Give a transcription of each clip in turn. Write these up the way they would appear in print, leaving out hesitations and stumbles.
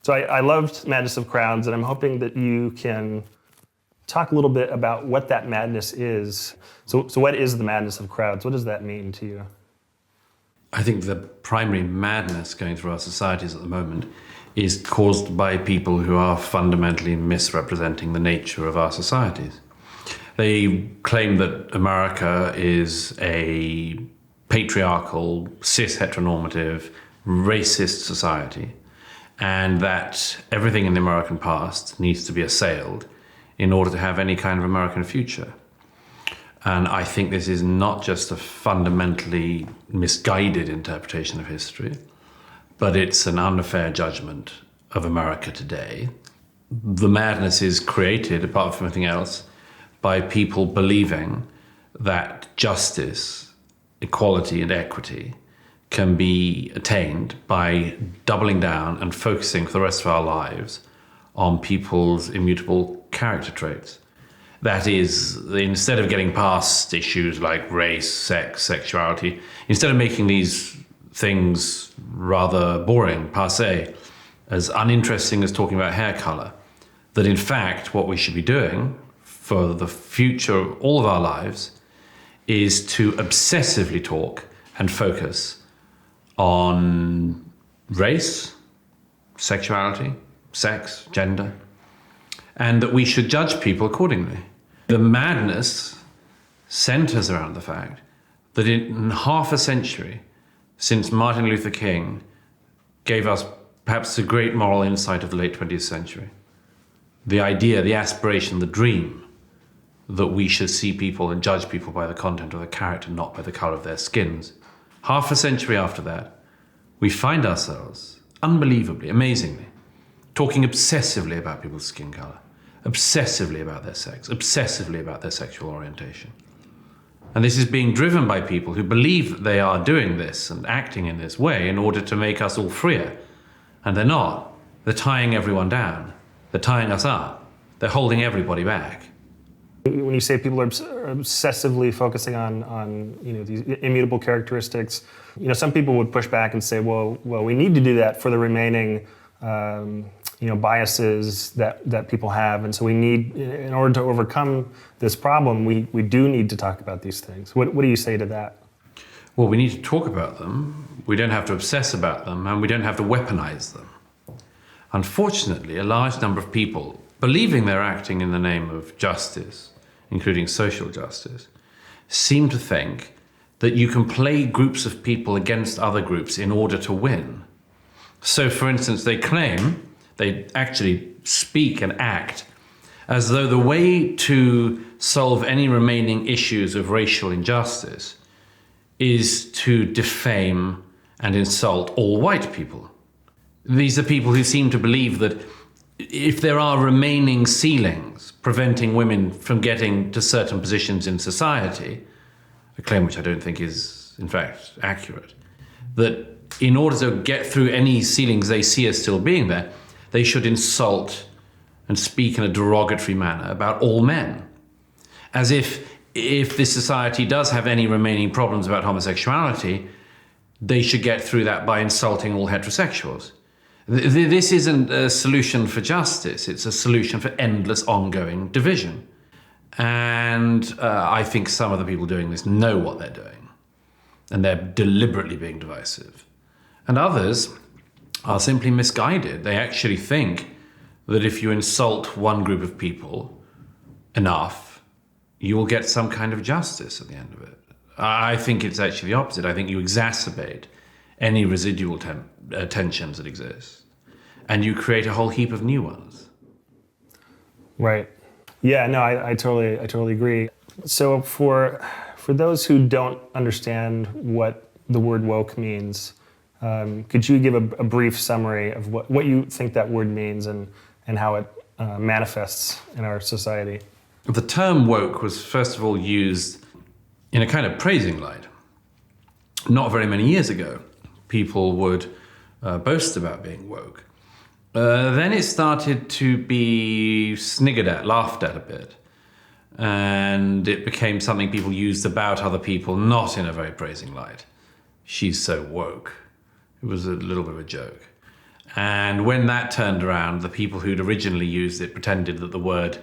So I loved Madness of Crowds, and I'm hoping that you can talk a little bit about what that madness is. So what is the madness of crowds? What does that mean to you? I think the primary madness going through our societies at the moment is caused by people who are fundamentally misrepresenting the nature of our societies. They claim that America is a patriarchal, cis heteronormative, racist society, and that everything in the American past needs to be assailed in order to have any kind of American future. And I think this is not just a fundamentally misguided interpretation of history, but it's an unfair judgment of America today. The madness is created, apart from anything else, by people believing that justice, equality, and equity can be attained by doubling down and focusing for the rest of our lives on people's immutable character traits. That is, instead of getting past issues like race, sex, sexuality, instead of making these things rather boring, passé, as uninteresting as talking about hair color, that in fact what we should be doing for the future of all of our lives is to obsessively talk and focus on race, sexuality, sex, gender, and that we should judge people accordingly. The madness centers around the fact that in half a century, since Martin Luther King gave us perhaps the great moral insight of the late 20th century, the idea, the aspiration, the dream that we should see people and judge people by the content of their character, not by the color of their skins. Half a century after that, we find ourselves, unbelievably, amazingly, talking obsessively about people's skin color, obsessively about their sex, obsessively about their sexual orientation. And this is being driven by people who believe that they are doing this and acting in this way in order to make us all freer. And they're not. They're tying everyone down. They're tying us up. They're holding everybody back. When you say people are obsessively focusing on these immutable characteristics, some people would push back and say, well, we need to do that for the remaining biases that people have, and so we need, in order to overcome this problem, we do need to talk about these things. What do you say to that? Well, we need to talk about them. We don't have to obsess about them, and we don't have to weaponize them. Unfortunately, a large number of people, believing they're acting in the name of justice, including social justice, seem to think that you can play groups of people against other groups in order to win. So, for instance, they actually speak and act as though the way to solve any remaining issues of racial injustice is to defame and insult all white people. These are people who seem to believe that if there are remaining ceilings preventing women from getting to certain positions in society, a claim which I don't think is, in fact, accurate, that in order to get through any ceilings they see as still being there, they should insult and speak in a derogatory manner about all men. As if this society does have any remaining problems about homosexuality, they should get through that by insulting all heterosexuals. This isn't a solution for justice, it's a solution for endless ongoing division. And I think some of the people doing this know what they're doing, and they're deliberately being divisive. And others are simply misguided. They actually think that if you insult one group of people enough, you will get some kind of justice at the end of it. I think it's actually the opposite. I think you exacerbate any residual tensions that exist, and you create a whole heap of new ones. Right. Yeah, no, I totally agree. So for those who don't understand what the word woke means, could you give a brief summary of what you think that word means and how it manifests in our society? The term woke was first of all used in a kind of praising light. Not very many years ago, people would boast about being woke. Then it started to be sniggered at, laughed at a bit. And it became something people used about other people, not in a very praising light. She's so woke. It was a little bit of a joke. And when that turned around, the people who'd originally used it pretended that the word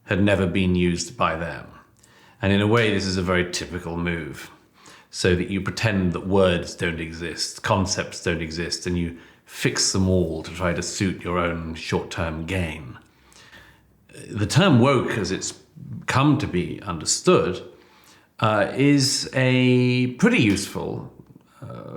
had never been used by them. And in a way, this is a very typical move, so that you pretend that words don't exist, concepts don't exist, and you fix them all to try to suit your own short-term gain. The term woke, as it's come to be understood, is a pretty useful,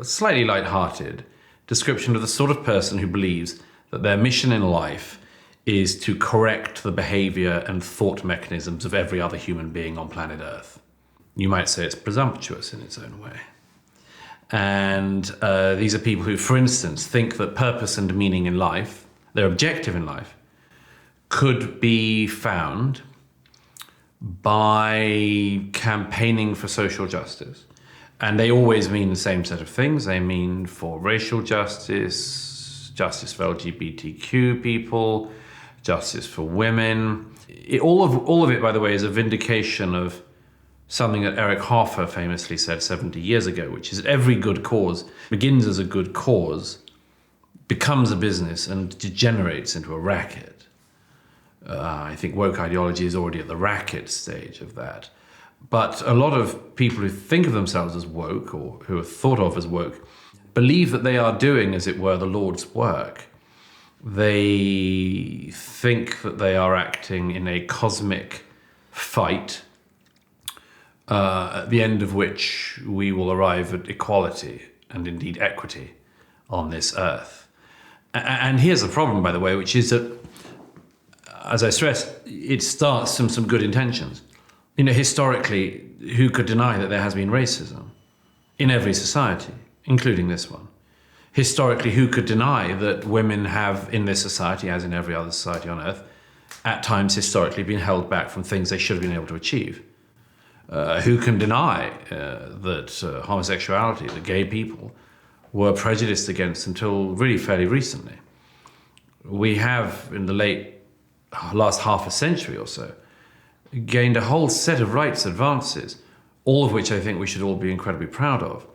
slightly light-hearted description of the sort of person who believes that their mission in life is to correct the behavior and thought mechanisms of every other human being on planet Earth. You might say it's presumptuous in its own way. And these are people who, for instance, think that purpose and meaning in life, their objective in life, could be found by campaigning for social justice. And they always mean the same set of things. They mean for racial justice, justice for LGBTQ people, justice for women. All of it, by the way, is a vindication of something that Eric Hoffer famously said 70 years ago, which is that every good cause begins as a good cause, becomes a business, and degenerates into a racket. I think woke ideology is already at the racket stage of that. But a lot of people who think of themselves as woke, or who are thought of as woke, believe that they are doing, as it were, the Lord's work. They think that they are acting in a cosmic fight, at the end of which we will arrive at equality and indeed equity on this earth. And here's the problem, by the way, which is that, as I stress, it starts from some good intentions. Historically, who could deny that there has been racism in every society, including this one? Historically, who could deny that women have, in this society, as in every other society on earth, at times historically been held back from things they should have been able to achieve? Who can deny that homosexuality, that gay people, were prejudiced against until really fairly recently? We have, in the last half a century or so, gained a whole set of rights advances, all of which I think we should all be incredibly proud of.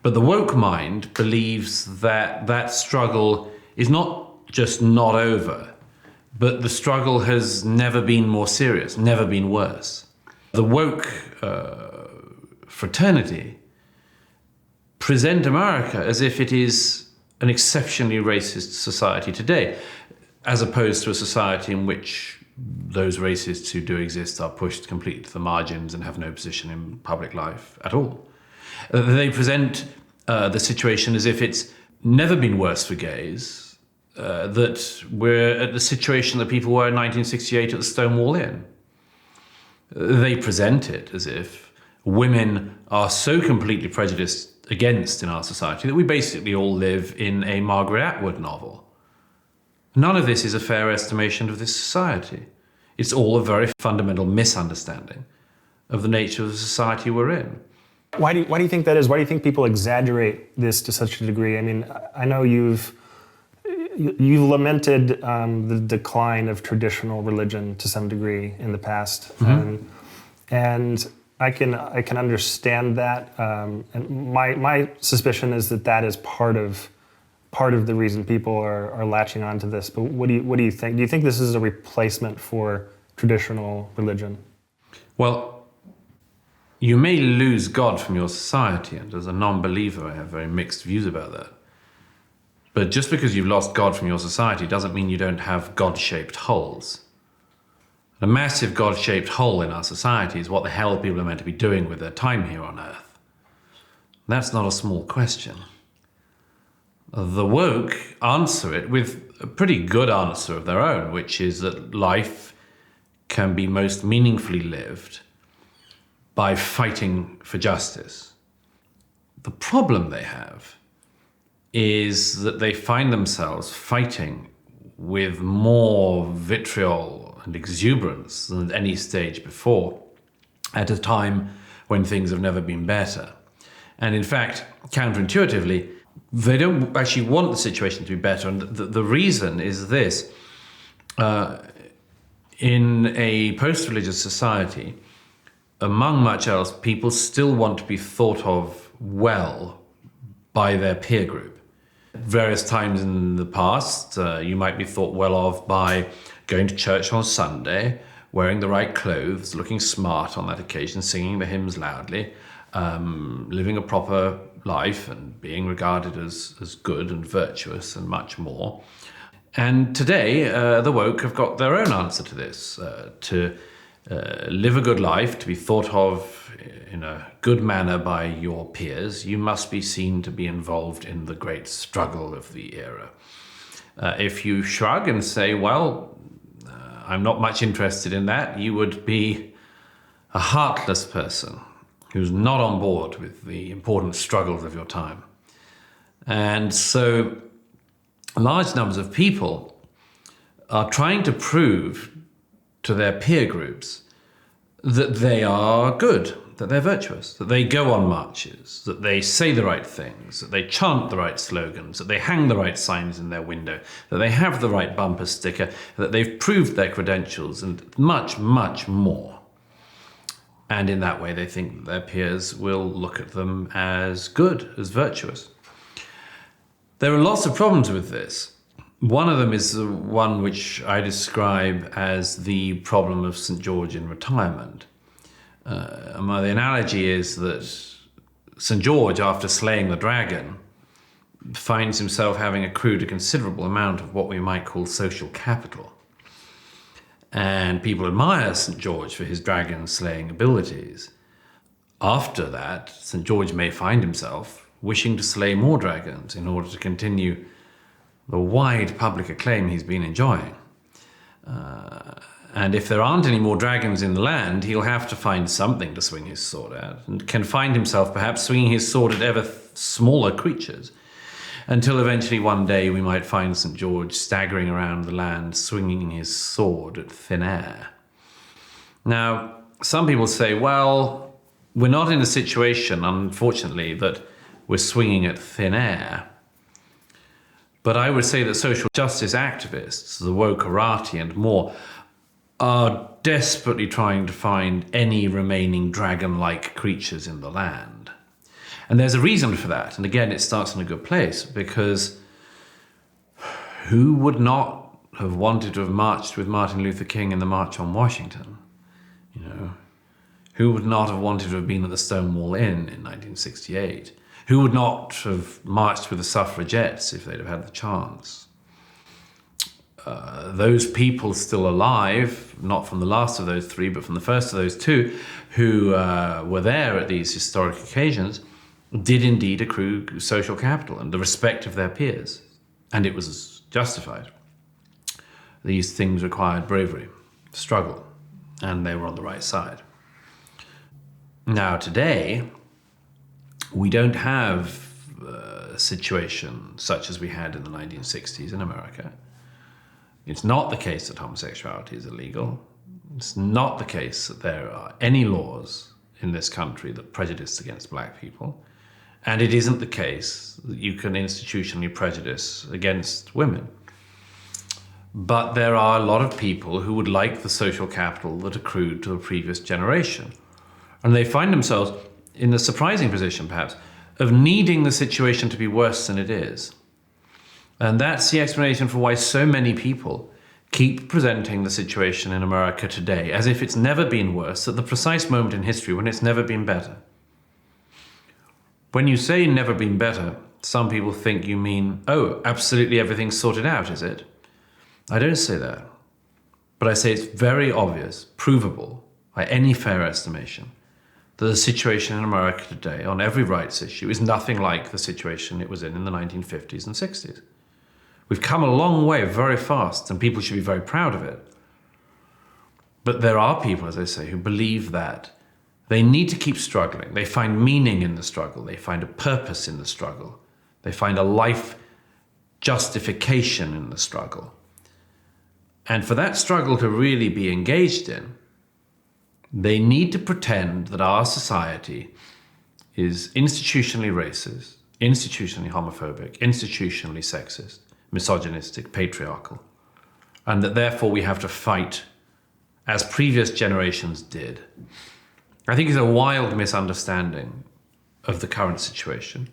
But the woke mind believes that that struggle is not just not over, but the struggle has never been more serious, never been worse. The woke fraternity present America as if it is an exceptionally racist society today, as opposed to a society in which those racists who do exist are pushed completely to the margins and have no position in public life at all. They present the situation as if it's never been worse for gays, that we're at the situation that people were in 1968 at the Stonewall Inn. They present it as if women are so completely prejudiced against in our society that we basically all live in a Margaret Atwood novel. None of this is a fair estimation of this society. It's all a very fundamental misunderstanding of the nature of the society we're in. Why do you think that is? Why do you think people exaggerate this to such a degree? I mean, I know you've lamented the decline of traditional religion to some degree in the past, and I can understand that. And my suspicion is that is part of the reason people are latching onto this. But what do you think? Do you think this is a replacement for traditional religion? Well, you may lose God from your society, and as a non-believer, I have very mixed views about that. But just because you've lost God from your society doesn't mean you don't have God-shaped holes. A massive God-shaped hole in our society is what the hell people are meant to be doing with their time here on Earth. That's not a small question. The woke answer it with a pretty good answer of their own, which is that life can be most meaningfully lived by fighting for justice. The problem they have is that they find themselves fighting with more vitriol and exuberance than at any stage before, at a time when things have never been better. And in fact, counterintuitively, they don't actually want the situation to be better. And the reason is this. In a post-religious society, among much else, people still want to be thought of well by their peer group. Various times in the past, you might be thought well of by going to church on Sunday, wearing the right clothes, looking smart on that occasion, singing the hymns loudly, living a proper life and being regarded as good and virtuous and much more. And today, the woke have got their own answer to this. To live a good life, to be thought of in a good manner by your peers, you must be seen to be involved in the great struggle of the era. If you shrug and say, well, I'm not much interested in that, you would be a heartless person who's not on board with the important struggles of your time. And so large numbers of people are trying to prove to their peer groups that they are good, that they're virtuous, that they go on marches, that they say the right things, that they chant the right slogans, that they hang the right signs in their window, that they have the right bumper sticker, that they've proved their credentials, and much, much more. And in that way, they think that their peers will look at them as good, as virtuous. There are lots of problems with this. One of them is the one which I describe as the problem of St. George in retirement. The analogy is that St. George, after slaying the dragon, finds himself having accrued a considerable amount of what we might call social capital. And people admire St. George for his dragon-slaying abilities. After that, St. George may find himself wishing to slay more dragons in order to continue the wide public acclaim he's been enjoying. And if there aren't any more dragons in the land, he'll have to find something to swing his sword at, and can find himself perhaps swinging his sword at ever smaller creatures, until eventually one day we might find St. George staggering around the land, swinging his sword at thin air. Now, some people say, well, we're not in a situation, unfortunately, that we're swinging at thin air. But I would say that social justice activists, the wokerati and more, are desperately trying to find any remaining dragon-like creatures in the land. And there's a reason for that. And again, it starts in a good place, because who would not have wanted to have marched with Martin Luther King in the March on Washington? You know, who would not have wanted to have been at the Stonewall Inn in 1968? Who would not have marched with the suffragettes if they'd have had the chance? Those people still alive, not from the last of those three, but from the first of those two, who were there at these historic occasions, did indeed accrue social capital and the respect of their peers. And it was justified. These things required bravery, struggle, and they were on the right side. Now, today, we don't have a situation such as we had in the 1960s in America. It's not the case that homosexuality is illegal. It's not the case that there are any laws in this country that prejudice against black people. And it isn't the case that you can institutionally prejudice against women. But there are a lot of people who would like the social capital that accrued to the previous generation. And they find themselves in the surprising position, perhaps, of needing the situation to be worse than it is. And that's the explanation for why so many people keep presenting the situation in America today as if it's never been worse, at the precise moment in history when it's never been better. When you say never been better, some people think you mean, oh, absolutely everything's sorted out, is it? I don't say that. But I say it's very obvious, provable, by any fair estimation, that the situation in America today on every rights issue is nothing like the situation it was in the 1950s and 60s. We've come a long way very fast, and people should be very proud of it. But there are people, as I say, who believe that they need to keep struggling. They find meaning in the struggle. They find a purpose in the struggle. They find a life justification in the struggle. And for that struggle to really be engaged in, they need to pretend that our society is institutionally racist, institutionally homophobic, institutionally sexist, misogynistic, patriarchal, and that therefore we have to fight as previous generations did. I think it's a wild misunderstanding of the current situation.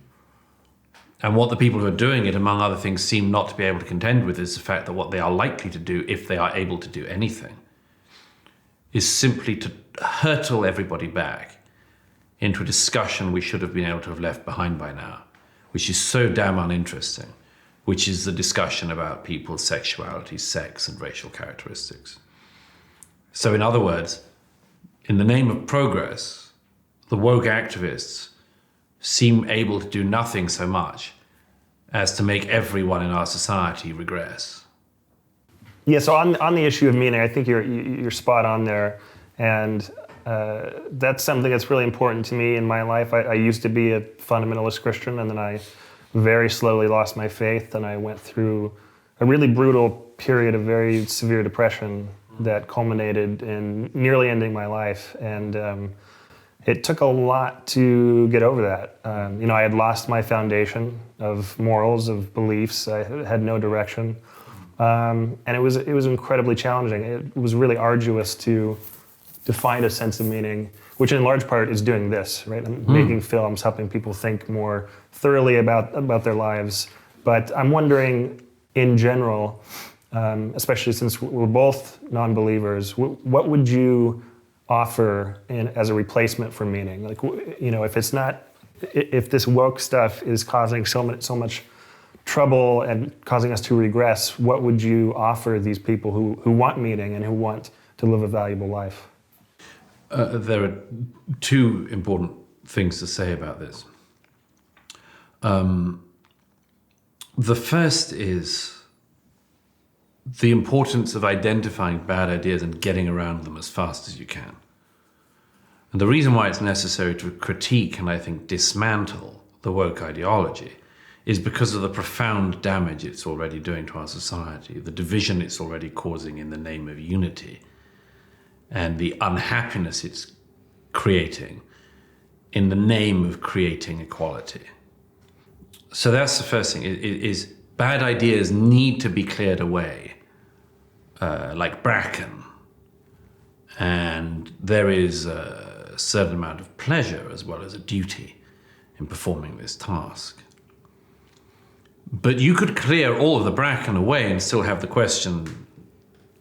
And what the people who are doing it, among other things, seem not to be able to contend with is the fact that what they are likely to do, if they are able to do anything, is simply to hurtle everybody back into a discussion we should have been able to have left behind by now, which is so damn uninteresting, which is the discussion about people's sexuality, sex, and racial characteristics. So in other words, in the name of progress, the woke activists seem able to do nothing so much as to make everyone in our society regress. Yeah, so on the issue of meaning, I think you're spot on there. And that's something that's really important to me in my life. I used to be a fundamentalist Christian, and then I very slowly lost my faith, and I went through a really brutal period of very severe depression that culminated in nearly ending my life. And it took a lot to get over that. I had lost my foundation of morals, of beliefs. I had no direction. And it was incredibly challenging. It was really arduous to find a sense of meaning, which in large part is doing this, right? I'm making films, helping people think more thoroughly about their lives. But I'm wondering, in general, especially since we're both non-believers, what would you offer as a replacement for meaning? Like, if this woke stuff is causing so much trouble and causing us to regress, what would you offer these people who want meaning and who want to live a valuable life? There are two important things to say about this. The first is the importance of identifying bad ideas and getting around them as fast as you can. And the reason why it's necessary to critique and I think dismantle the woke ideology is because of the profound damage it's already doing to our society, the division it's already causing in the name of unity, and the unhappiness it's creating in the name of creating equality. So that's the first thing, is bad ideas need to be cleared away, like bracken. And there is a certain amount of pleasure as well as a duty in performing this task. But you could clear all of the bracken away and still have the question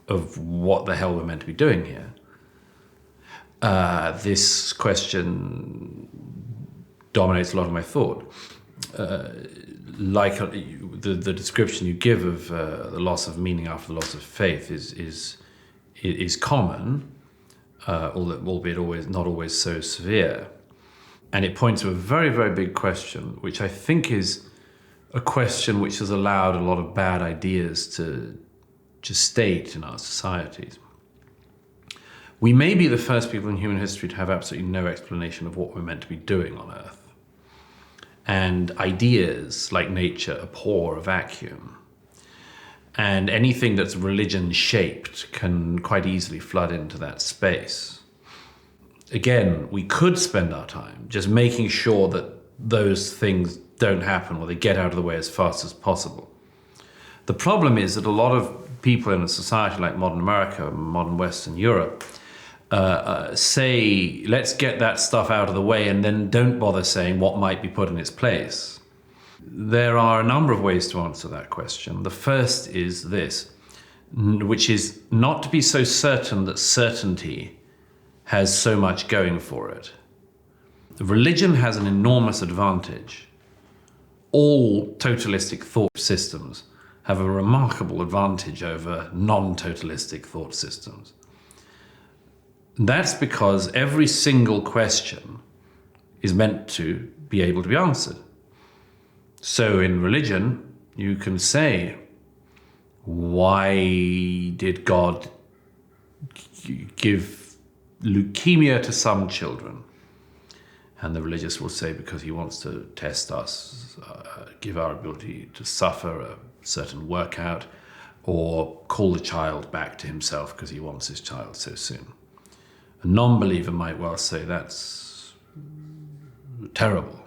of what the hell we're meant to be doing here. This question dominates a lot of my thought. Like the description you give of the loss of meaning after the loss of faith is common, albeit not always so severe. And it points to a very, very big question, which I think is a question which has allowed a lot of bad ideas to gestate in our societies. We may be the first people in human history to have absolutely no explanation of what we're meant to be doing on Earth. And ideas, like nature, abhor a vacuum. And anything that's religion-shaped can quite easily flood into that space. Again, we could spend our time just making sure that those things don't happen or they get out of the way as fast as possible. The problem is that a lot of people in a society like modern America, modern Western Europe, say, let's get that stuff out of the way and then don't bother saying what might be put in its place. There are a number of ways to answer that question. The first is this, which is not to be so certain that certainty has so much going for it. Religion has an enormous advantage. All totalistic thought systems have a remarkable advantage over non-totalistic thought systems. That's because every single question is meant to be able to be answered. So in religion, you can say, why did God give leukemia to some children? And the religious will say, because he wants to test us, give our ability to suffer a certain workout, or call the child back to himself because he wants his child so soon. A non-believer might well say that's terrible.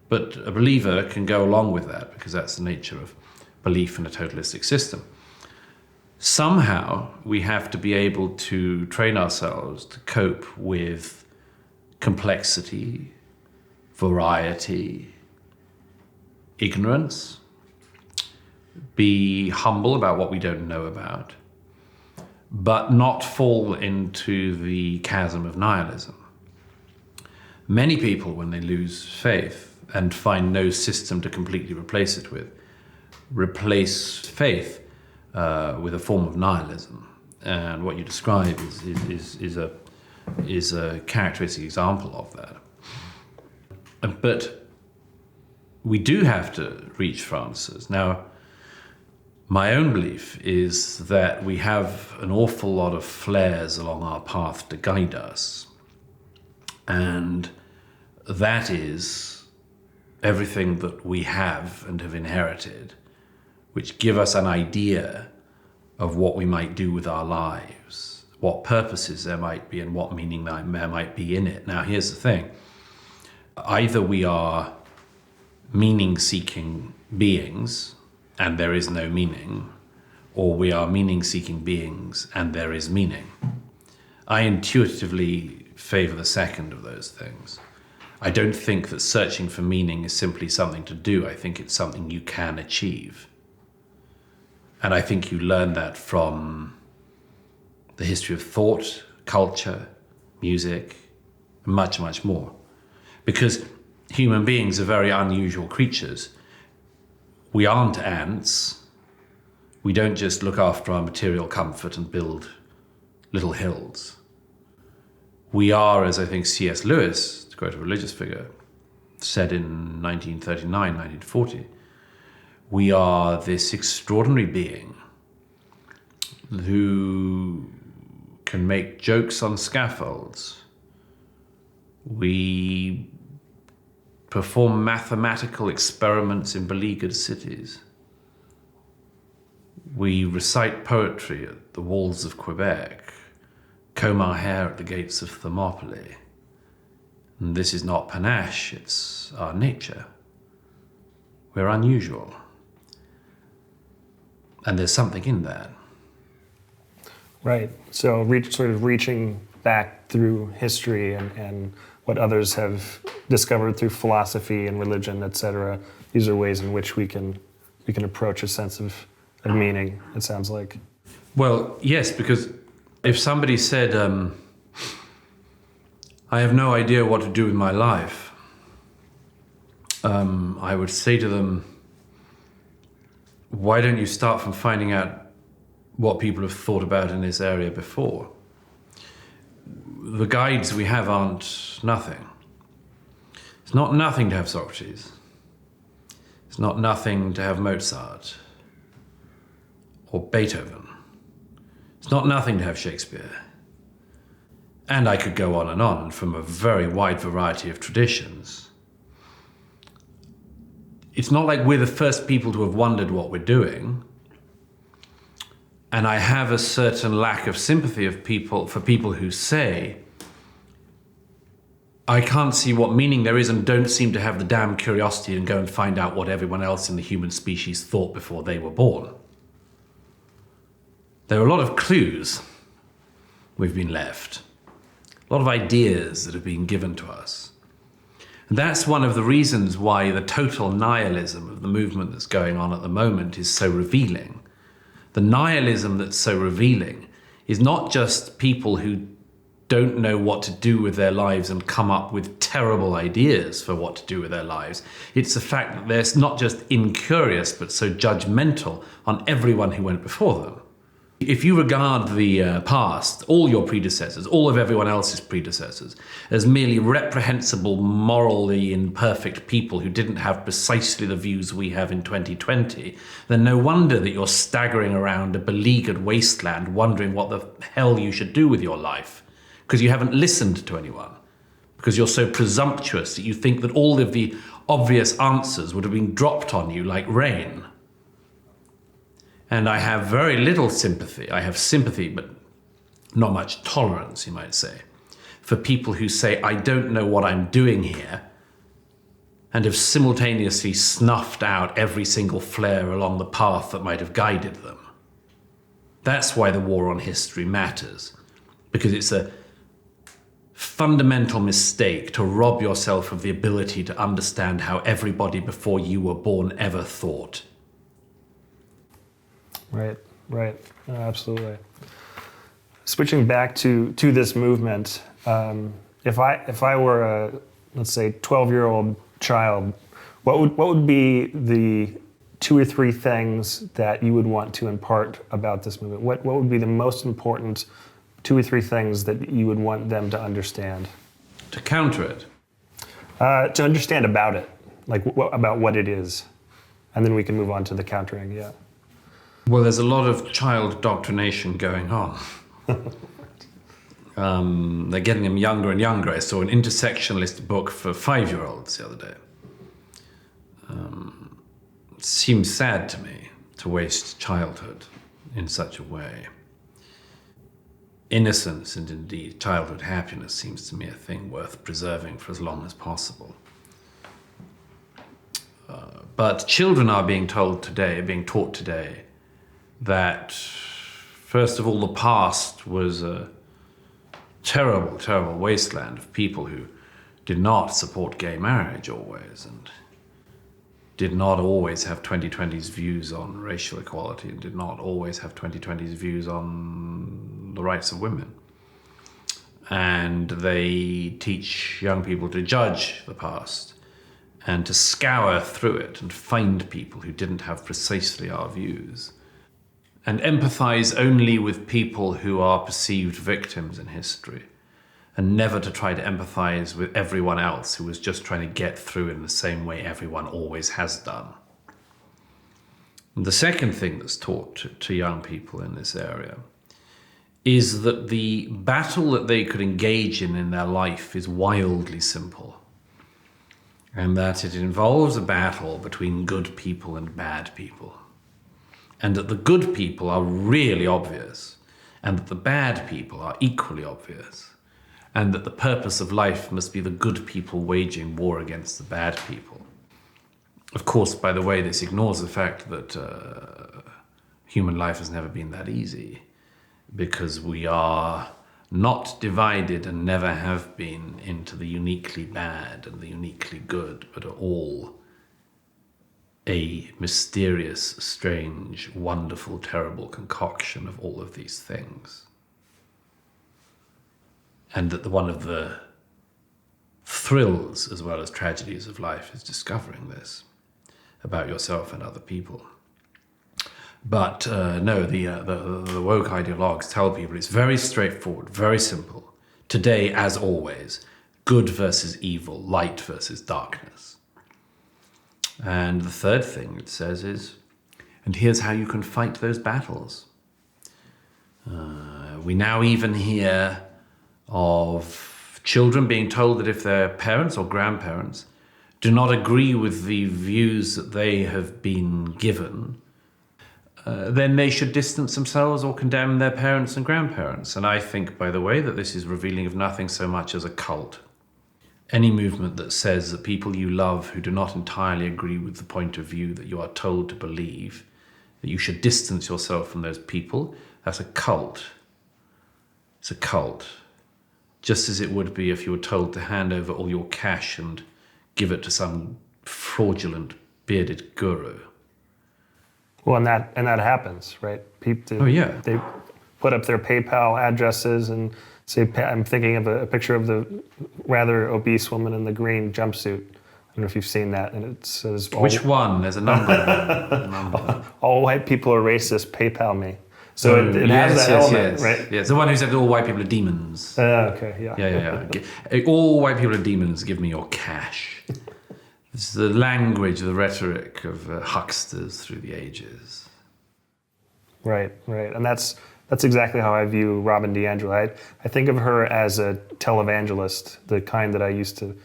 But a believer can go along with that because that's the nature of belief in a totalistic system. Somehow we have to be able to train ourselves to cope with complexity, variety, ignorance, be humble about what we don't know about, but not fall into the chasm of nihilism. Many people, when they lose faith and find no system to completely replace it with, replace faith with a form of nihilism. And what you describe is a characteristic example of that. But we do have to reach for answers. Now, my own belief is that we have an awful lot of flares along our path to guide us. And that is everything that we have and have inherited, which give us an idea of what we might do with our lives, what purposes there might be and what meaning there might be in it. Now, here's the thing. Either we are meaning-seeking beings and there is no meaning, or we are meaning-seeking beings and there is meaning. I intuitively favor the second of those things. I don't think that searching for meaning is simply something to do. I think it's something you can achieve. And I think you learn that from the history of thought, culture, music, and much, much more. Because human beings are very unusual creatures. We aren't ants. We don't just look after our material comfort and build little hills. We are, as I think C.S. Lewis, to quote a religious figure, said in 1939, 1940, we are this extraordinary being who can make jokes on scaffolds. We perform mathematical experiments in beleaguered cities. We recite poetry at the walls of Quebec, comb our hair at the gates of Thermopylae. And this is not panache, it's our nature. We're unusual. And there's something in that. Right. So sort of reaching back through history and what others have discovered through philosophy and religion, etc. These are ways in which we can approach a sense of meaning, it sounds like. Well, yes, because if somebody said, I have no idea what to do with my life, I would say to them, why don't you start from finding out what people have thought about in this area before? The guides we have aren't nothing. It's not nothing to have Socrates. It's not nothing to have Mozart or Beethoven. It's not nothing to have Shakespeare. And I could go on and from a very wide variety of traditions. It's not like we're the first people to have wondered what we're doing. And I have a certain lack of sympathy for people who say, I can't see what meaning there is and don't seem to have the damn curiosity and go and find out what everyone else in the human species thought before they were born. There are a lot of clues we've been left, a lot of ideas that have been given to us. And that's one of the reasons why the total nihilism of the movement that's going on at the moment is so revealing. The nihilism that's so revealing is not just people who don't know what to do with their lives and come up with terrible ideas for what to do with their lives. It's the fact that they're not just incurious, but so judgmental on everyone who went before them. If you regard the past, all your predecessors, all of everyone else's predecessors, as merely reprehensible, morally imperfect people who didn't have precisely the views we have in 2020, then no wonder that you're staggering around a beleaguered wasteland wondering what the hell you should do with your life, because you haven't listened to anyone, because you're so presumptuous that you think that all of the obvious answers would have been dropped on you like rain. And I have very little sympathy. I have sympathy, but not much tolerance, you might say, for people who say, I don't know what I'm doing here, and have simultaneously snuffed out every single flare along the path that might have guided them. That's why the war on history matters, because it's a fundamental mistake to rob yourself of the ability to understand how everybody before you were born ever thought. Right, right, absolutely. Switching back to this movement, if I were a, let's say, 12-year-old child, what would be the 2 or 3 things that you would want to impart about this movement? What would be the most important 2 or 3 things that you would want them to understand? To counter it? To understand about it, like about what it is. And then we can move on to the countering, yeah. Well, there's a lot of child indoctrination going on. They're getting them younger and younger. I saw an intersectionalist book for 5-year-olds the other day. It seems sad to me to waste childhood in such a way. Innocence and indeed childhood happiness seems to me a thing worth preserving for as long as possible. But children are being taught today, that first of all, the past was a terrible, terrible wasteland of people who did not support gay marriage always, and did not always have 2020's views on racial equality, and did not always have 2020's views on the rights of women. And they teach young people to judge the past and to scour through it and find people who didn't have precisely our views, and empathize only with people who are perceived victims in history, and never to try to empathize with everyone else who was just trying to get through in the same way everyone always has done. And the second thing that's taught to young people in this area is that the battle that they could engage in their life is wildly simple, and that it involves a battle between good people and bad people, and that the good people are really obvious, and that the bad people are equally obvious, and that the purpose of life must be the good people waging war against the bad people. Of course, by the way, this ignores the fact that human life has never been that easy, because we are not divided and never have been into the uniquely bad and the uniquely good, but are all a mysterious, strange, wonderful, terrible concoction of all of these things. And that one of the thrills as well as tragedies of life is discovering this about yourself and other people. But no, the woke ideologues tell people it's very straightforward, very simple. Today, as always, good versus evil, light versus darkness. And the third thing it says is, and here's how you can fight those battles. We now even hear of children being told that if their parents or grandparents do not agree with the views that they have been given, then they should distance themselves or condemn their parents and grandparents. And I think, by the way, that this is revealing of nothing so much as a cult. Any movement that says that people you love who do not entirely agree with the point of view that you are told to believe, that you should distance yourself from those people, that's a cult. It's a cult. Just as it would be if you were told to hand over all your cash and give it to some fraudulent bearded guru. Well, and that happens, right? People, oh yeah, they put up their PayPal addresses and say, I'm thinking of a picture of the rather obese woman in the green jumpsuit. I don't know if you've seen that, and it says, which one? There's a number of them. All white people are racist, PayPal me. So it has that element, right? Yes, the one who said all white people are demons. Okay, yeah. Yeah. All white people are demons, give me your cash. It's the language, the rhetoric of hucksters through the ages. Right. And that's exactly how I view Robin DiAngelo. I think of her as a televangelist, the kind that I used to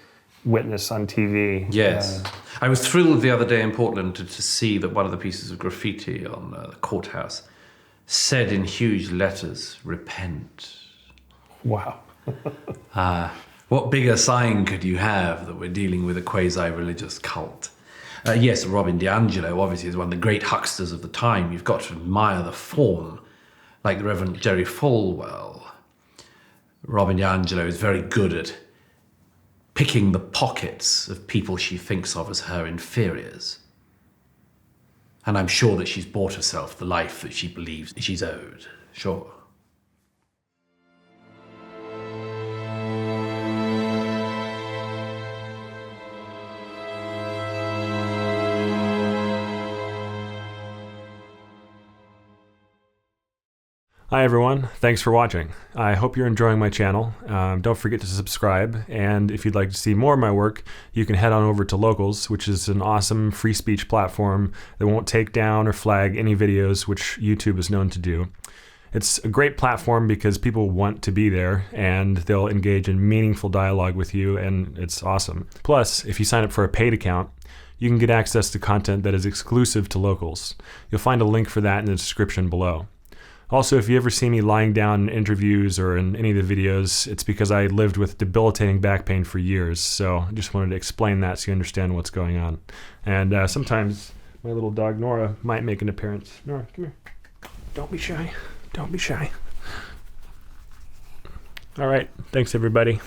witness on TV. Yes. I was thrilled the other day in Portland to see that one of the pieces of graffiti on the courthouse said in huge letters, "Repent." Wow. What bigger sign could you have that we're dealing with a quasi-religious cult? Yes, Robin DiAngelo obviously is one of the great hucksters of the time. You've got to admire the form, like the Reverend Jerry Falwell. Robin DiAngelo is very good at picking the pockets of people she thinks of as her inferiors. And I'm sure that she's bought herself the life that she believes she's owed. Sure. Hi everyone, thanks for watching. I hope you're enjoying my channel. Don't forget to subscribe, and if you'd like to see more of my work, you can head on over to Locals, which is an awesome free speech platform that won't take down or flag any videos, which YouTube is known to do. It's a great platform because people want to be there and they'll engage in meaningful dialogue with you, and it's awesome. Plus, if you sign up for a paid account, you can get access to content that is exclusive to Locals. You'll find a link for that in the description below. Also, if you ever see me lying down in interviews or in any of the videos, it's because I lived with debilitating back pain for years, so I just wanted to explain that so you understand what's going on. And sometimes my little dog Nora might make an appearance. Nora, come here. Don't be shy. Don't be shy. All right, thanks everybody.